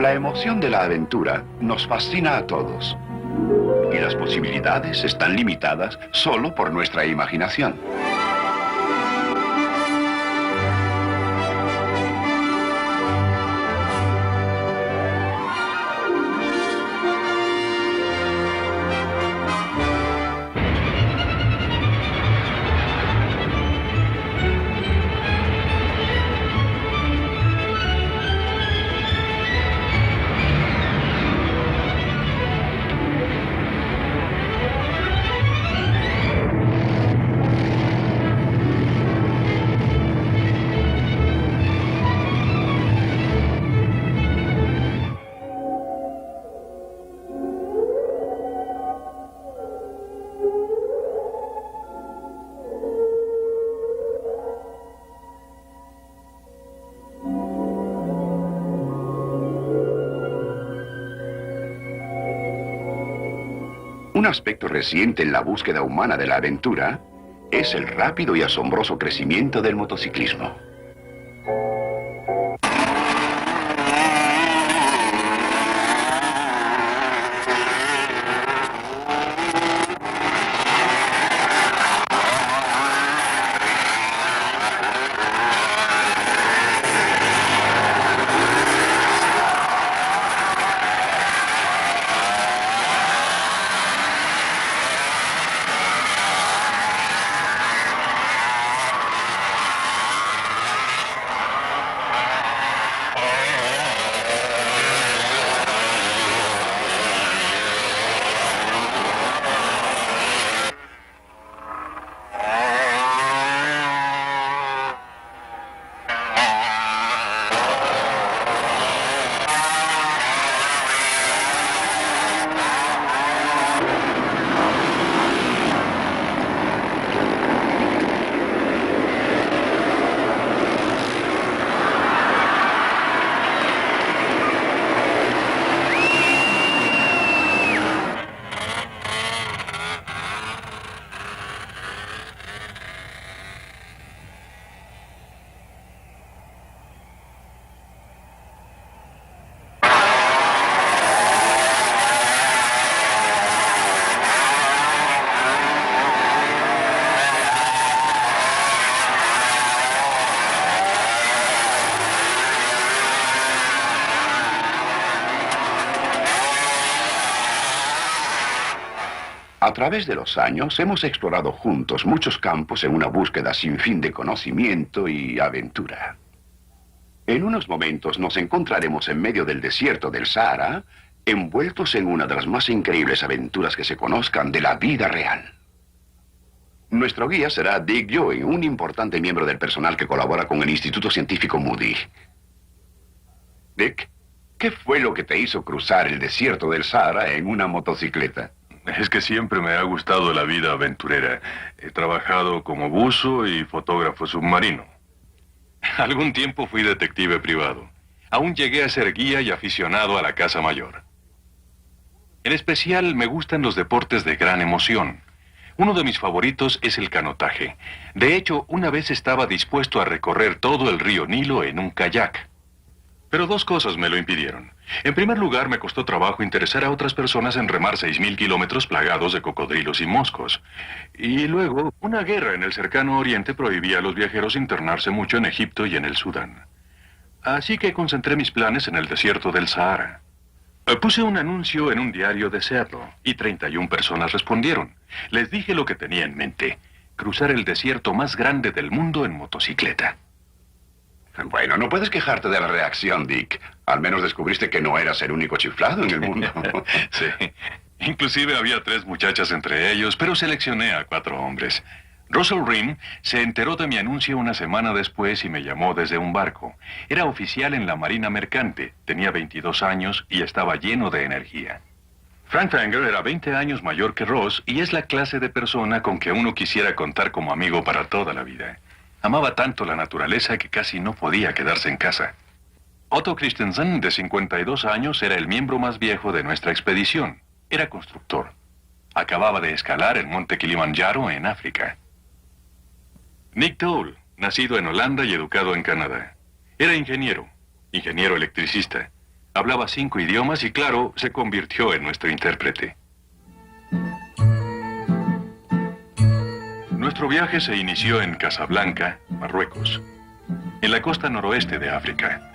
La emoción de la aventura nos fascina a todos. Y las posibilidades están limitadas solo por nuestra imaginación. Un aspecto reciente en la búsqueda humana de la aventura es el rápido y asombroso crecimiento del motociclismo. A través de los años hemos explorado juntos muchos campos en una búsqueda sin fin de conocimiento y aventura. En unos momentos nos encontraremos en medio del desierto del Sahara, envueltos en una de las más increíbles aventuras que se conozcan de la vida real. Nuestro guía será Dick Ewing, un importante miembro del personal que colabora con el Instituto Científico Moody. Dick, ¿qué fue lo que te hizo cruzar el desierto del Sahara en una motocicleta? Es que siempre me ha gustado la vida aventurera. He trabajado como buzo y fotógrafo submarino. Algún tiempo fui detective privado. Aún llegué a ser guía y aficionado a la caza mayor. En especial me gustan los deportes de gran emoción. Uno de mis favoritos es el canotaje. De hecho, una vez estaba dispuesto a recorrer todo el río Nilo en un kayak. Pero dos cosas me lo impidieron. En primer lugar, me costó trabajo interesar a otras personas en remar 6.000 kilómetros plagados de cocodrilos y moscos. Y luego, una guerra en el cercano oriente prohibía a los viajeros internarse mucho en Egipto y en el Sudán. Así que concentré mis planes en el desierto del Sahara. Puse un anuncio en un diario de Seattle y 31 personas respondieron. Les dije lo que tenía en mente: cruzar el desierto más grande del mundo en motocicleta. Bueno, no puedes quejarte de la reacción, Dick. Al menos descubriste que no eras el único chiflado en el mundo. Sí. Inclusive había 3 muchachas entre ellos, pero seleccioné a 4 hombres. Russell Rinn se enteró de mi anuncio una semana después y me llamó desde un barco. Era oficial en la Marina Mercante, tenía 22 años y estaba lleno de energía. Frank Fanger era 20 años mayor que Ross y es la clase de persona con que uno quisiera contar como amigo para toda la vida. Amaba tanto la naturaleza que casi no podía quedarse en casa. Otto Christensen, de 52 años, era el miembro más viejo de nuestra expedición. Era constructor. Acababa de escalar el monte Kilimanjaro en África. Nick Toll, nacido en Holanda y educado en Canadá. Era ingeniero electricista. Hablaba 5 idiomas y, claro, se convirtió en nuestro intérprete. Nuestro viaje se inició en Casablanca, Marruecos, en la costa noroeste de África.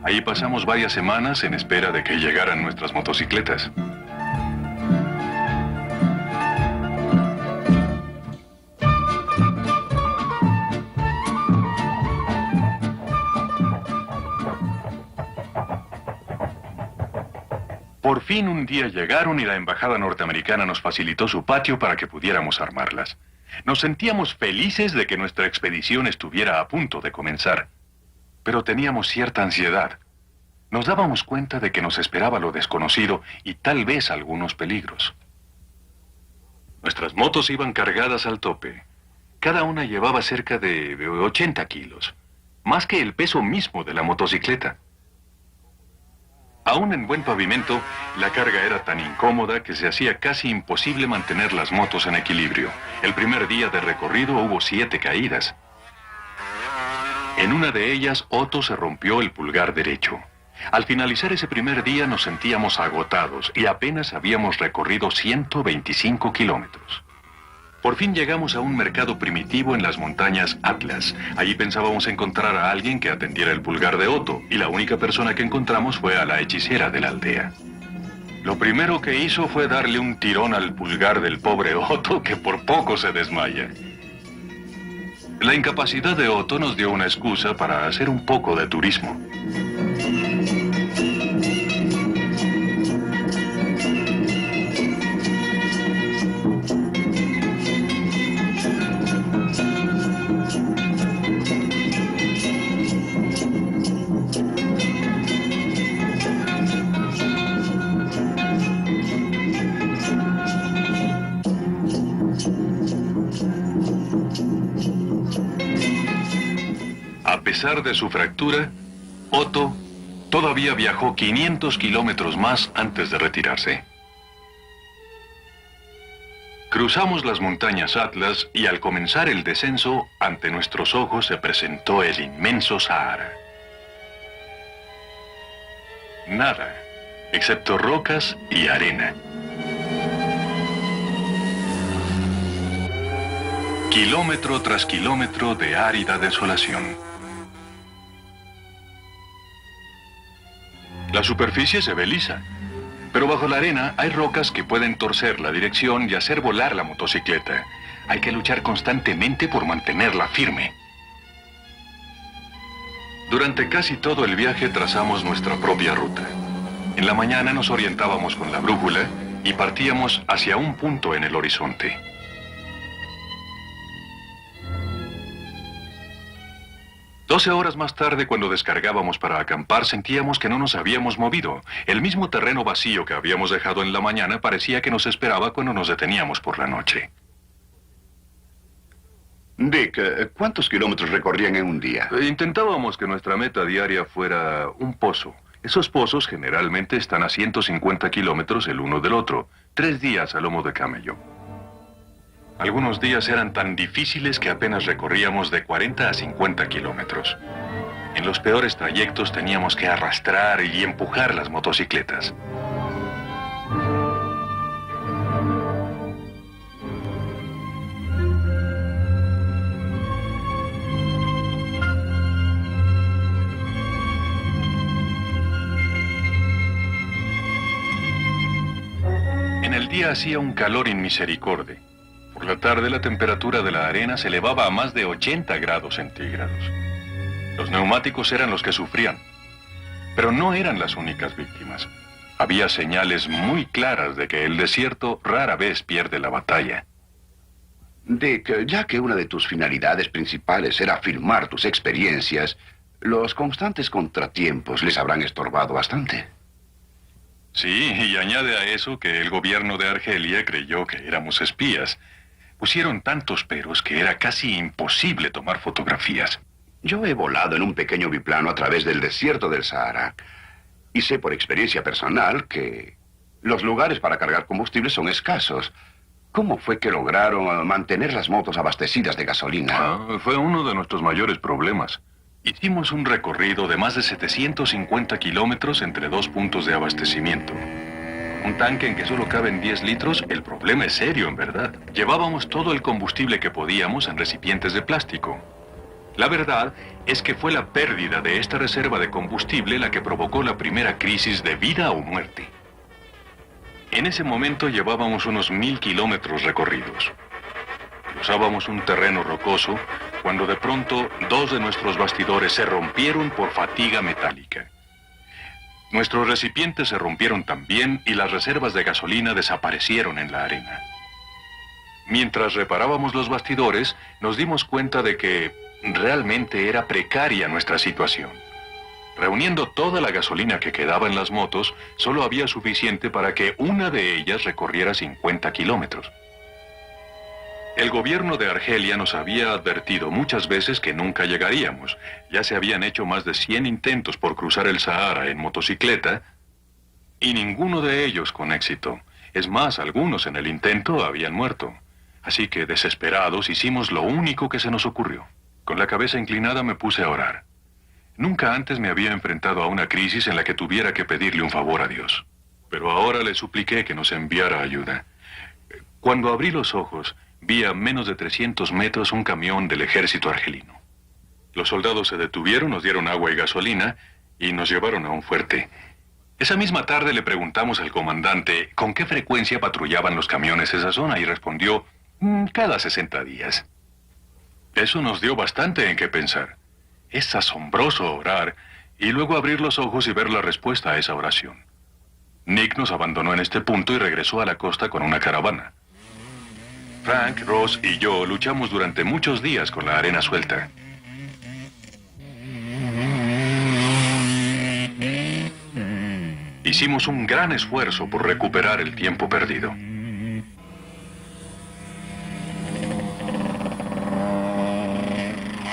Ahí pasamos varias semanas en espera de que llegaran nuestras motocicletas. Por fin un día llegaron y la embajada norteamericana nos facilitó su patio para que pudiéramos armarlas. Nos sentíamos felices de que nuestra expedición estuviera a punto de comenzar, pero teníamos cierta ansiedad. Nos dábamos cuenta de que nos esperaba lo desconocido y tal vez algunos peligros. Nuestras motos iban cargadas al tope. Cada una llevaba cerca de 80 kilos, más que el peso mismo de la motocicleta. Aún en buen pavimento, la carga era tan incómoda que se hacía casi imposible mantener las motos en equilibrio. El primer día de recorrido hubo 7 caídas. En una de ellas, Otto se rompió el pulgar derecho. Al finalizar ese primer día nos sentíamos agotados y apenas habíamos recorrido 125 kilómetros. Por fin llegamos a un mercado primitivo en las montañas Atlas. Allí pensábamos encontrar a alguien que atendiera el pulgar de Otto, y la única persona que encontramos fue a la hechicera de la aldea. Lo primero que hizo fue darle un tirón al pulgar del pobre Otto, que por poco se desmaya. La incapacidad de Otto nos dio una excusa para hacer un poco de turismo. A pesar de su fractura, Otto todavía viajó 500 kilómetros más antes de retirarse. Cruzamos las montañas Atlas y al comenzar el descenso, ante nuestros ojos se presentó el inmenso Sahara. Nada, excepto rocas y arena. Kilómetro tras kilómetro de árida desolación. La superficie se ve lisa, pero bajo la arena hay rocas que pueden torcer la dirección y hacer volar la motocicleta. Hay que luchar constantemente por mantenerla firme. Durante casi todo el viaje trazamos nuestra propia ruta. En la mañana nos orientábamos con la brújula y partíamos hacia un punto en el horizonte. 12 horas más tarde, cuando descargábamos para acampar, sentíamos que no nos habíamos movido. El mismo terreno vacío que habíamos dejado en la mañana parecía que nos esperaba cuando nos deteníamos por la noche. Dick, ¿cuántos kilómetros recorrían en un día? Intentábamos que nuestra meta diaria fuera un pozo. Esos pozos generalmente están a 150 kilómetros el uno del otro. 3 días a lomo de camello. Algunos días eran tan difíciles que apenas recorríamos de 40 a 50 kilómetros. En los peores trayectos teníamos que arrastrar y empujar las motocicletas. En el día hacía un calor inmisericorde. Por la tarde la temperatura de la arena se elevaba a más de 80 grados centígrados. Los neumáticos eran los que sufrían, pero no eran las únicas víctimas. Había señales muy claras de que el desierto rara vez pierde la batalla. Dick, ya que una de tus finalidades principales era filmar tus experiencias, los constantes contratiempos les habrán estorbado bastante. Sí, y añade a eso que el gobierno de Argelia creyó que éramos espías. Pusieron tantos peros que era casi imposible tomar fotografías. Yo he volado en un pequeño biplano a través del desierto del Sahara y sé por experiencia personal que los lugares para cargar combustible son escasos. ¿Cómo fue que lograron mantener las motos abastecidas de gasolina? Fue uno de nuestros mayores problemas. Hicimos un recorrido de más de 750 kilómetros entre dos puntos de abastecimiento. Un tanque en que solo caben 10 litros, el problema es serio, en verdad. Llevábamos todo el combustible que podíamos en recipientes de plástico. La verdad es que fue la pérdida de esta reserva de combustible la que provocó la primera crisis de vida o muerte. En ese momento llevábamos unos 1000 kilómetros recorridos. Cruzábamos un terreno rocoso cuando de pronto 2 de nuestros bastidores se rompieron por fatiga metálica. Nuestros recipientes se rompieron también y las reservas de gasolina desaparecieron en la arena. Mientras reparábamos los bastidores, nos dimos cuenta de que realmente era precaria nuestra situación. Reuniendo toda la gasolina que quedaba en las motos, solo había suficiente para que una de ellas recorriera 50 kilómetros. El gobierno de Argelia nos había advertido muchas veces que nunca llegaríamos. Ya se habían hecho más de 100 intentos por cruzar el Sahara en motocicleta y ninguno de ellos con éxito. Es más, algunos en el intento habían muerto. Así que, desesperados, hicimos lo único que se nos ocurrió. Con la cabeza inclinada me puse a orar. Nunca antes me había enfrentado a una crisis en la que tuviera que pedirle un favor a Dios. Pero ahora le supliqué que nos enviara ayuda. Cuando abrí los ojos, vi a menos de 300 metros un camión del ejército argelino. Los soldados se detuvieron, nos dieron agua y gasolina y nos llevaron a un fuerte. Esa misma tarde le preguntamos al comandante con qué frecuencia patrullaban los camiones esa zona y respondió, cada 60 días. Eso nos dio bastante en qué pensar. Es asombroso orar y luego abrir los ojos y ver la respuesta a esa oración. Nick nos abandonó en este punto y regresó a la costa con una caravana. Frank, Ross y yo luchamos durante muchos días con la arena suelta. Hicimos un gran esfuerzo por recuperar el tiempo perdido.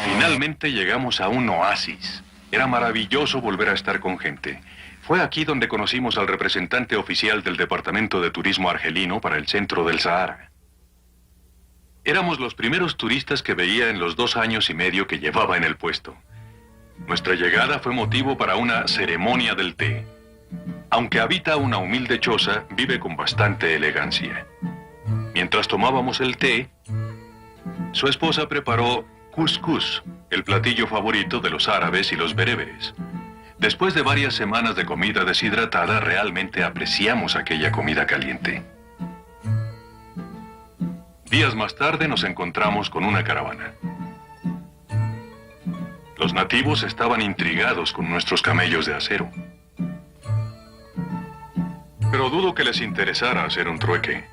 Finalmente llegamos a un oasis. Era maravilloso volver a estar con gente. Fue aquí donde conocimos al representante oficial del Departamento de Turismo argelino para el centro del Sahara. Éramos los primeros turistas que veía en los 2 años y medio que llevaba en el puesto. Nuestra llegada fue motivo para una ceremonia del té. Aunque habita una humilde choza, vive con bastante elegancia. Mientras tomábamos el té, su esposa preparó couscous, el platillo favorito de los árabes y los bereberes. Después de varias semanas de comida deshidratada, realmente apreciamos aquella comida caliente. Días más tarde nos encontramos con una caravana. Los nativos estaban intrigados con nuestros camellos de acero. Pero dudo que les interesara hacer un trueque.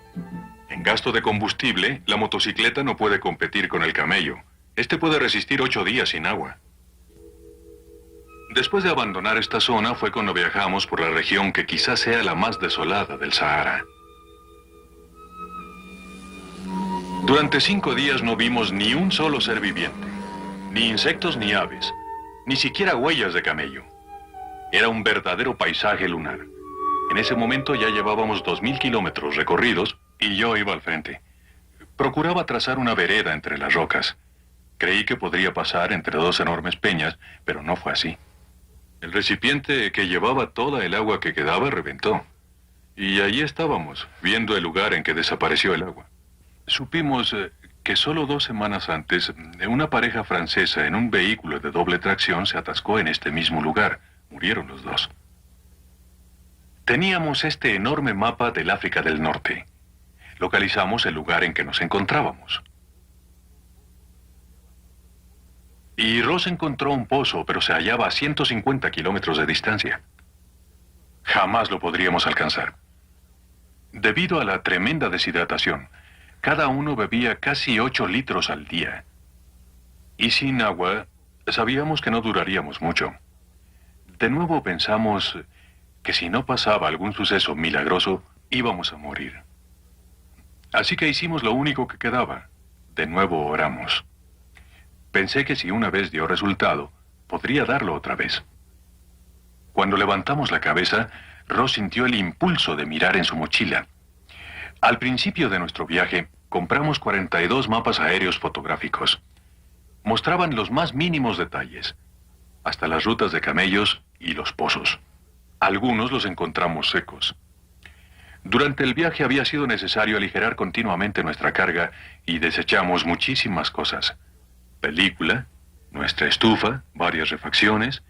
En gasto de combustible, la motocicleta no puede competir con el camello. Este puede resistir 8 días sin agua. Después de abandonar esta zona fue cuando viajamos por la región que quizás sea la más desolada del Sahara. Durante 5 días no vimos ni un solo ser viviente, ni insectos ni aves, ni siquiera huellas de camello. Era un verdadero paisaje lunar. En ese momento ya llevábamos 2000 kilómetros recorridos y yo iba al frente. Procuraba trazar una vereda entre las rocas. Creí que podría pasar entre 2 enormes peñas, pero no fue así. El recipiente que llevaba toda el agua que quedaba reventó. Y allí estábamos, viendo el lugar en que desapareció el agua. Supimos que solo 2 semanas antes, una pareja francesa en un vehículo de doble tracción se atascó en este mismo lugar. Murieron los 2. Teníamos este enorme mapa del África del Norte. Localizamos el lugar en que nos encontrábamos. Y Ross encontró un pozo, pero se hallaba a 150 kilómetros de distancia. Jamás lo podríamos alcanzar. Debido a la tremenda deshidratación, cada uno bebía casi 8 litros al día. Y sin agua, sabíamos que no duraríamos mucho. De nuevo pensamos que si no pasaba algún suceso milagroso, íbamos a morir. Así que hicimos lo único que quedaba. De nuevo oramos. Pensé que si una vez dio resultado, podría darlo otra vez. Cuando levantamos la cabeza, Ross sintió el impulso de mirar en su mochila. Al principio de nuestro viaje, compramos 42 mapas aéreos fotográficos. Mostraban los más mínimos detalles. hasta las rutas de camellos y los pozos. Algunos los encontramos secos. Durante el viaje había sido necesario aligerar continuamente nuestra carga y desechamos muchísimas cosas. Película, nuestra estufa, varias refacciones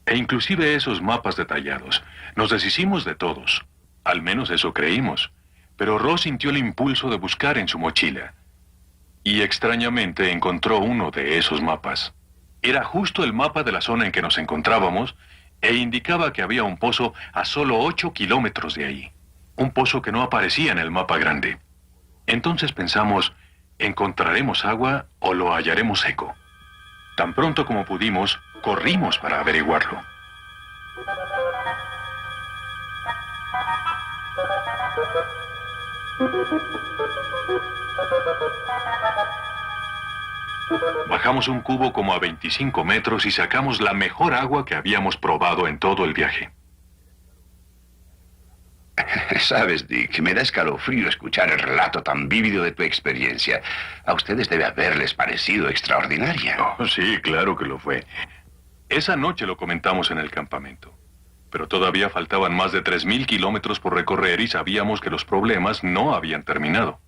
e inclusive esos mapas detallados. Nos deshicimos de todos, al menos eso creímos, pero Ross sintió el impulso de buscar en su mochila. Y extrañamente encontró uno de esos mapas. Era justo el mapa de la zona en que nos encontrábamos e indicaba que había un pozo a solo 8 kilómetros de ahí. Un pozo que no aparecía en el mapa grande. Entonces pensamos, ¿encontraremos agua o lo hallaremos seco? Tan pronto como pudimos, corrimos para averiguarlo. Bajamos un cubo como a 25 metros y sacamos la mejor agua que habíamos probado en todo el viaje. Sabes, Dick, me da escalofrío escuchar el relato tan vívido de tu experiencia. A ustedes debe haberles parecido extraordinaria. Oh, sí, claro que lo fue. Esa noche lo comentamos en el campamento. Pero todavía faltaban más de 3.000 kilómetros por recorrer y sabíamos que los problemas no habían terminado.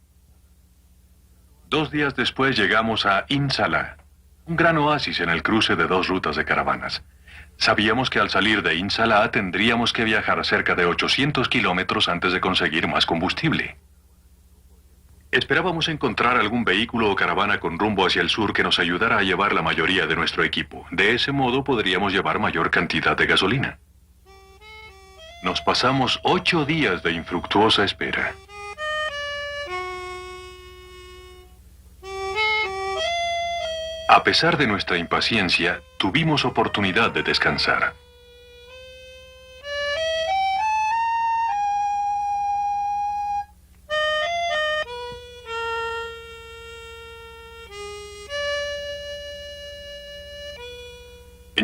2 días después llegamos a Insala, un gran oasis en el cruce de 2 rutas de caravanas. Sabíamos que al salir de Insala tendríamos que viajar cerca de 800 kilómetros antes de conseguir más combustible. Esperábamos encontrar algún vehículo o caravana con rumbo hacia el sur que nos ayudara a llevar la mayoría de nuestro equipo. De ese modo podríamos llevar mayor cantidad de gasolina. Nos pasamos 8 días de infructuosa espera. A pesar de nuestra impaciencia, tuvimos oportunidad de descansar.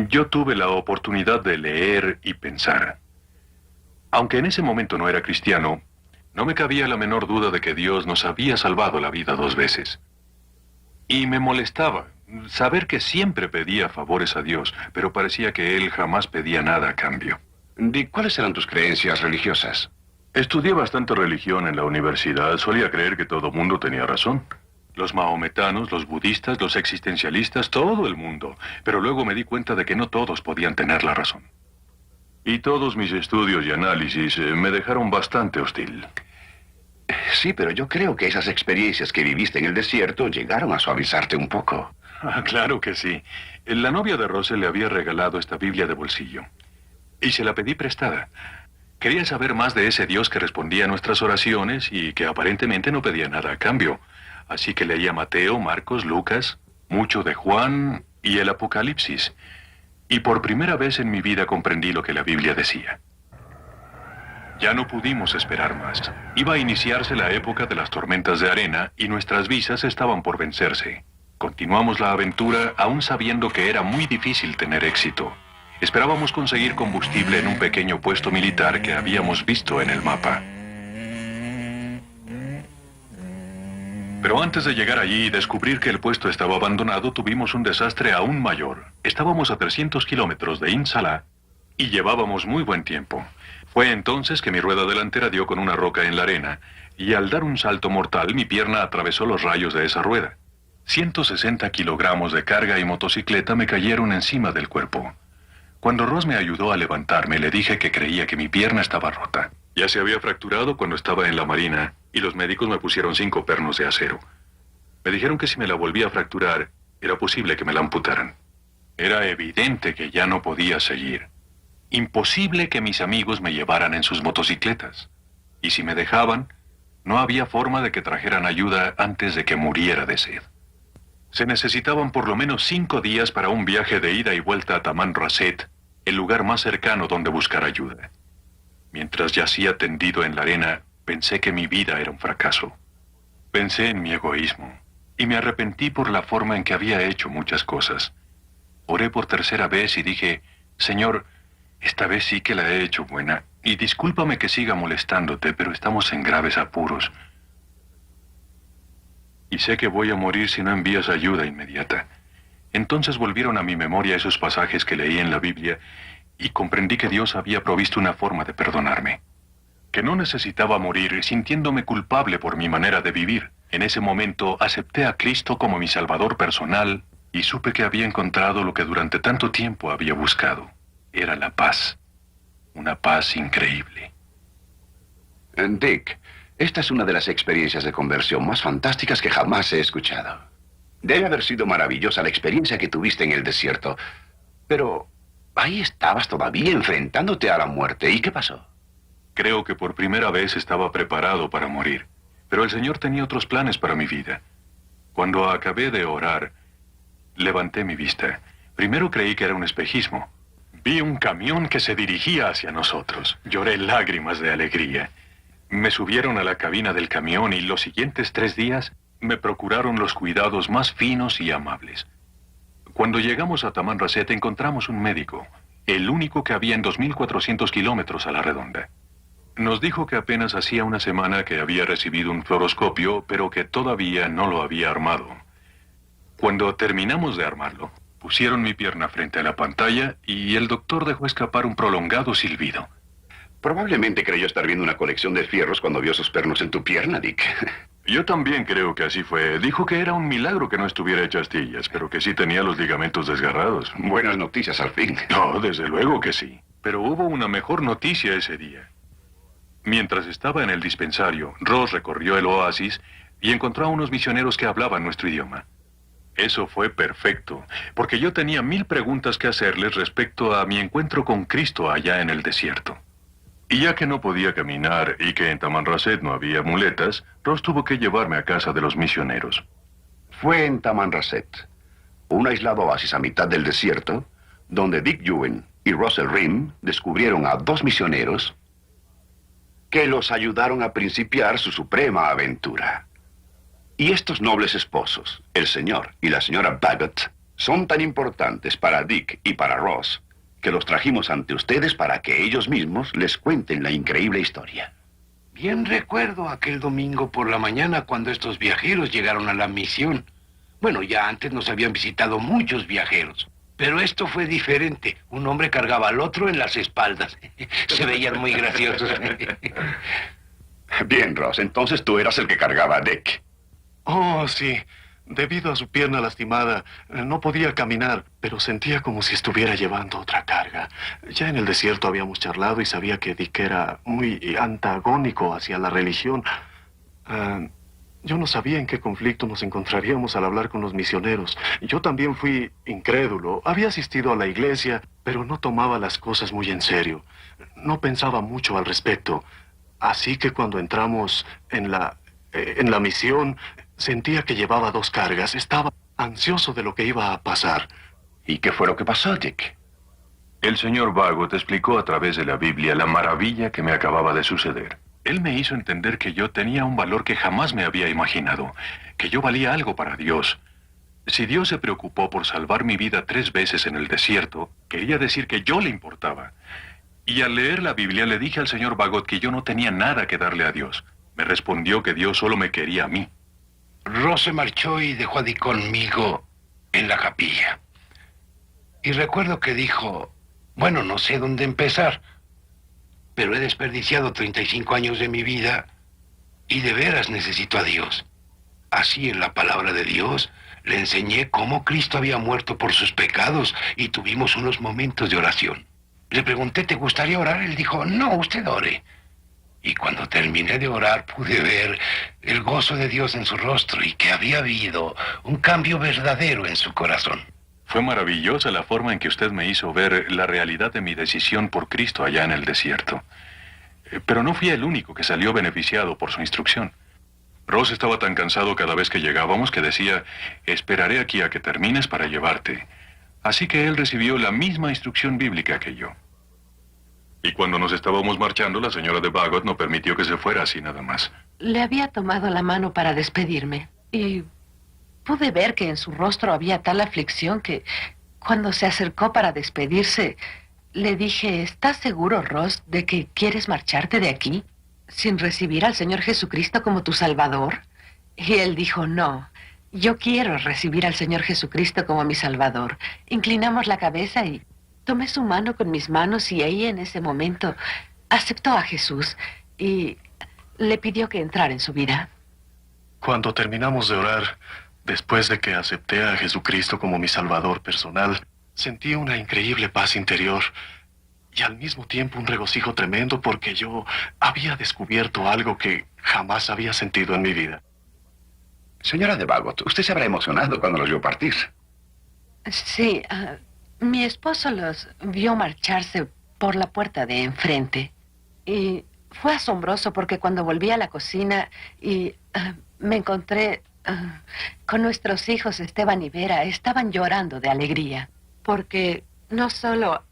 Yo tuve la oportunidad de leer y pensar. Aunque en ese momento no era cristiano, no me cabía la menor duda de que Dios nos había salvado la vida 2 veces. Y me molestaba saber que siempre pedía favores a Dios, pero parecía que Él jamás pedía nada a cambio. Dick, ¿cuáles eran tus creencias religiosas? Estudié bastante religión en la universidad. Solía creer que todo mundo tenía razón. Los mahometanos, los budistas, los existencialistas, todo el mundo. Pero luego me di cuenta de que no todos podían tener la razón. Y todos mis estudios y análisis me dejaron bastante hostil. Sí, pero yo creo que esas experiencias que viviste en el desierto llegaron a suavizarte un poco. Ah, claro que sí. La novia de Russell le había regalado esta Biblia de bolsillo. Y se la pedí prestada. Quería saber más de ese Dios que respondía a nuestras oraciones y que aparentemente no pedía nada a cambio. Así que leía Mateo, Marcos, Lucas, mucho de Juan y el Apocalipsis. Y por primera vez en mi vida comprendí lo que la Biblia decía. Ya no pudimos esperar más. Iba a iniciarse la época de las tormentas de arena y nuestras visas estaban por vencerse. Continuamos la aventura aún sabiendo que era muy difícil tener éxito. Esperábamos conseguir combustible en un pequeño puesto militar que habíamos visto en el mapa. Pero antes de llegar allí y descubrir que el puesto estaba abandonado, tuvimos un desastre aún mayor. Estábamos a 300 kilómetros de Insala y llevábamos muy buen tiempo. Fue entonces que mi rueda delantera dio con una roca en la arena, y al dar un salto mortal, mi pierna atravesó los rayos de esa rueda. 160 kilogramos de carga y motocicleta me cayeron encima del cuerpo. Cuando Ross me ayudó a levantarme, le dije que creía que mi pierna estaba rota. Ya se había fracturado cuando estaba en la marina, y los médicos me pusieron 5 pernos de acero. Me dijeron que si me la volvía a fracturar, era posible que me la amputaran. Era evidente que ya no podía seguir. Imposible que mis amigos me llevaran en sus motocicletas. Y si me dejaban, no había forma de que trajeran ayuda antes de que muriera de sed. Se necesitaban por lo menos 5 días para un viaje de ida y vuelta a Taman Rasset, el lugar más cercano donde buscar ayuda. Mientras yacía tendido en la arena, pensé que mi vida era un fracaso. Pensé en mi egoísmo, y me arrepentí por la forma en que había hecho muchas cosas. Oré por 3ª vez y dije, Señor, esta vez sí que la he hecho buena, y discúlpame que siga molestándote, pero estamos en graves apuros. Y sé que voy a morir si no envías ayuda inmediata. Entonces volvieron a mi memoria esos pasajes que leí en la Biblia y comprendí que Dios había provisto una forma de perdonarme. Que no necesitaba morir sintiéndome culpable por mi manera de vivir. En ese momento acepté a Cristo como mi Salvador personal y supe que había encontrado lo que durante tanto tiempo había buscado. Era la paz. Una paz increíble. Dick, esta es una de las experiencias de conversión más fantásticas que jamás he escuchado. Debe haber sido maravillosa la experiencia que tuviste en el desierto. Pero ahí estabas todavía enfrentándote a la muerte. ¿Y qué pasó? Creo que por primera vez estaba preparado para morir. Pero el Señor tenía otros planes para mi vida. Cuando acabé de orar, levanté mi vista. Primero creí que era un espejismo. Vi un camión que se dirigía hacia nosotros. Lloré lágrimas de alegría. Me subieron a la cabina del camión y los siguientes 3 días me procuraron los cuidados más finos y amables. Cuando llegamos a Tamanrasset encontramos un médico, el único que había en 2.400 kilómetros a la redonda. Nos dijo que apenas hacía una semana que había recibido un fluoroscopio, pero que todavía no lo había armado. Cuando terminamos de armarlo, pusieron mi pierna frente a la pantalla y el doctor dejó escapar un prolongado silbido. Probablemente creyó estar viendo una colección de fierros cuando vio sus pernos en tu pierna, Dick. Yo también creo que así fue. Dijo que era un milagro que no estuviera hecho astillas, pero que sí tenía los ligamentos desgarrados. Buenas noticias al fin. No, desde luego que sí. Pero hubo una mejor noticia ese día. Mientras estaba en el dispensario, Ross recorrió el oasis y encontró a unos misioneros que hablaban nuestro idioma. Eso fue perfecto, porque yo tenía 1000 preguntas que hacerles respecto a mi encuentro con Cristo allá en el desierto. Y ya que no podía caminar y que en Tamanrasset no había muletas, Ross tuvo que llevarme a casa de los misioneros. Fue en Tamanrasset, un aislado oasis a mitad del desierto, donde Dick Ewen y Russell Rim descubrieron a 2 misioneros que los ayudaron a principiar su suprema aventura. Y estos nobles esposos, el señor y la señora Bagot, son tan importantes para Dick y para Ross que los trajimos ante ustedes para que ellos mismos les cuenten la increíble historia. Bien recuerdo aquel domingo por la mañana cuando estos viajeros llegaron a la misión. Bueno, ya antes nos habían visitado muchos viajeros, pero esto fue diferente. Un hombre cargaba al otro en las espaldas. Se veían muy graciosos. Bien, Ross, entonces tú eras el que cargaba a Dick. Oh, sí. Debido a su pierna lastimada, no podía caminar, pero sentía como si estuviera llevando otra carga. Ya en el desierto habíamos charlado y sabía que Dick era muy antagónico hacia la religión. Yo no sabía en qué conflicto nos encontraríamos al hablar con los misioneros. Yo también fui incrédulo. Había asistido a la iglesia, pero no tomaba las cosas muy en serio. No pensaba mucho al respecto. Así que cuando entramos en la misión, sentía que llevaba 2 cargas. Estaba ansioso de lo que iba a pasar. ¿Y qué fue lo que pasó, Dick? El señor Bagot explicó a través de la Biblia la maravilla que me acababa de suceder. Él me hizo entender que yo tenía un valor que jamás me había imaginado, que yo valía algo para Dios. Si Dios se preocupó por salvar mi vida 3 veces en el desierto, quería decir que yo le importaba. Y al leer la Biblia le dije al señor Bagot que yo no tenía nada que darle a Dios. Me respondió que Dios solo me quería a mí. Ross se marchó y dejó a Dick conmigo en la capilla. Y recuerdo que dijo, bueno, no sé dónde empezar, pero he desperdiciado 35 años de mi vida y de veras necesito a Dios. Así en la palabra de Dios le enseñé cómo Cristo había muerto por sus pecados y tuvimos unos momentos de oración. Le pregunté, ¿te gustaría orar? Él dijo, no, usted ore. Y cuando terminé de orar pude ver el gozo de Dios en su rostro y que había habido un cambio verdadero en su corazón. Fue maravillosa la forma en que usted me hizo ver la realidad de mi decisión por Cristo allá en el desierto. Pero no fui el único que salió beneficiado por su instrucción. Ross estaba tan cansado cada vez que llegábamos que decía, esperaré aquí a que termines para llevarte. Así que él recibió la misma instrucción bíblica que yo. Y cuando nos estábamos marchando, la señora de Bagot no permitió que se fuera así nada más. Le había tomado la mano para despedirme y pude ver que en su rostro había tal aflicción que cuando se acercó para despedirse, le dije, ¿estás seguro, Ross, de que quieres marcharte de aquí sin recibir al Señor Jesucristo como tu Salvador? Y él dijo, no. yo quiero recibir al Señor Jesucristo como mi Salvador. Inclinamos la cabeza y tomé su mano con mis manos y ahí en ese momento aceptó a Jesús y le pidió que entrara en su vida. Cuando terminamos de orar, después de que acepté a Jesucristo como mi Salvador personal, sentí una increíble paz interior y al mismo tiempo un regocijo tremendo porque yo había descubierto algo que jamás había sentido en mi vida. Señora de Bagot, usted se habrá emocionado cuando los vio partir. Sí, mi esposo los vio marcharse por la puerta de enfrente y fue asombroso porque cuando volví a la cocina y me encontré con nuestros hijos Esteban y Vera, estaban llorando de alegría porque no solo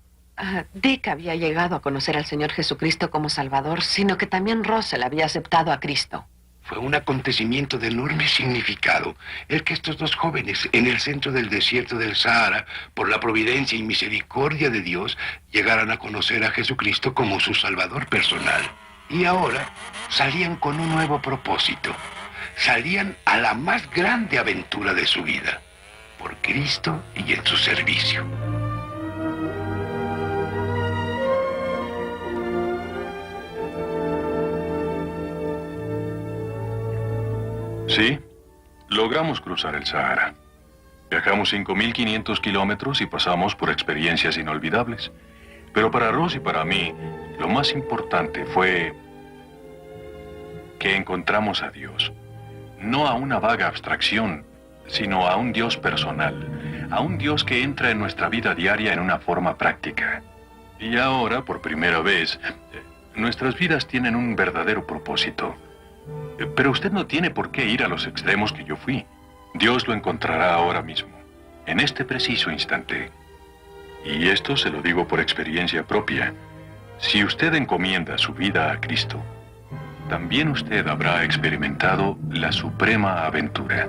Dick había llegado a conocer al Señor Jesucristo como Salvador, sino que también Russell había aceptado a Cristo. Fue un acontecimiento de enorme significado el que estos dos jóvenes, en el centro del desierto del Sahara, por la providencia y misericordia de Dios, llegaran a conocer a Jesucristo como su Salvador personal. Y ahora salían con un nuevo propósito. Salían a la más grande aventura de su vida, por Cristo y en su servicio. Sí, logramos cruzar el Sahara. Viajamos 5.500 kilómetros y pasamos por experiencias inolvidables. Pero para Ross y para mí, lo más importante fue que encontramos a Dios. No a una vaga abstracción, sino a un Dios personal. A un Dios que entra en nuestra vida diaria en una forma práctica. Y ahora, por primera vez, nuestras vidas tienen un verdadero propósito. Pero usted no tiene por qué ir a los extremos que yo fui. Dios lo encontrará ahora mismo, en este preciso instante. Y esto se lo digo por experiencia propia. Si usted encomienda su vida a Cristo, también usted habrá experimentado la suprema aventura.